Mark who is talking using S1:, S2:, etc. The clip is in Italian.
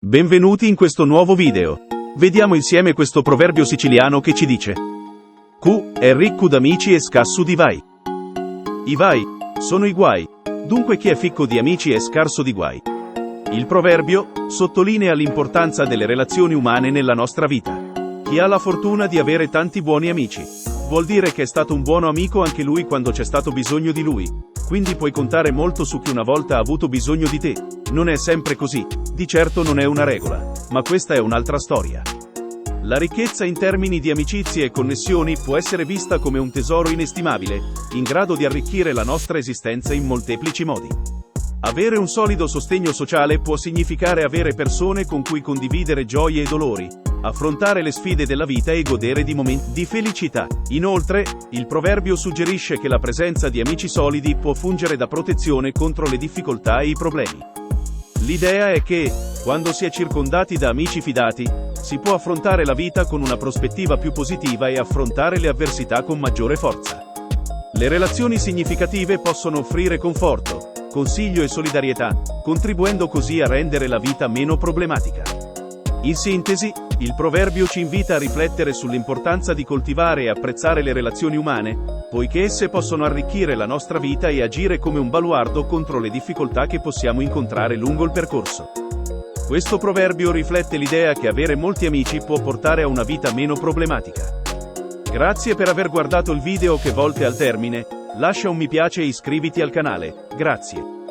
S1: Benvenuti in questo nuovo video. Vediamo insieme questo proverbio siciliano che ci dice: Q è ricco d'amici e scasso di vai. I vai sono i guai, dunque chi è ficco di amici è scarso di guai. Il proverbio sottolinea l'importanza delle relazioni umane nella nostra vita. Chi ha la fortuna di avere tanti buoni amici vuol dire che è stato un buono amico anche lui quando c'è stato bisogno di lui, quindi puoi contare molto su chi una volta ha avuto bisogno di te. Non è sempre così, di certo non è una regola, ma questa è un'altra storia. La ricchezza in termini di amicizie e connessioni può essere vista come un tesoro inestimabile, in grado di arricchire la nostra esistenza in molteplici modi. Avere un solido sostegno sociale può significare avere persone con cui condividere gioie e dolori, affrontare le sfide della vita e godere di momenti di felicità. Inoltre, il proverbio suggerisce che la presenza di amici solidi può fungere da protezione contro le difficoltà e i problemi. L'idea è che, quando si è circondati da amici fidati, si può affrontare la vita con una prospettiva più positiva e affrontare le avversità con maggiore forza. Le relazioni significative possono offrire conforto, consiglio e solidarietà, contribuendo così a rendere la vita meno problematica. In sintesi, il proverbio ci invita a riflettere sull'importanza di coltivare e apprezzare le relazioni umane, poiché esse possono arricchire la nostra vita e agire come un baluardo contro le difficoltà che possiamo incontrare lungo il percorso. Questo proverbio riflette l'idea che avere molti amici può portare a una vita meno problematica. Grazie per aver guardato il video che volge al termine, lascia un mi piace e iscriviti al canale, grazie.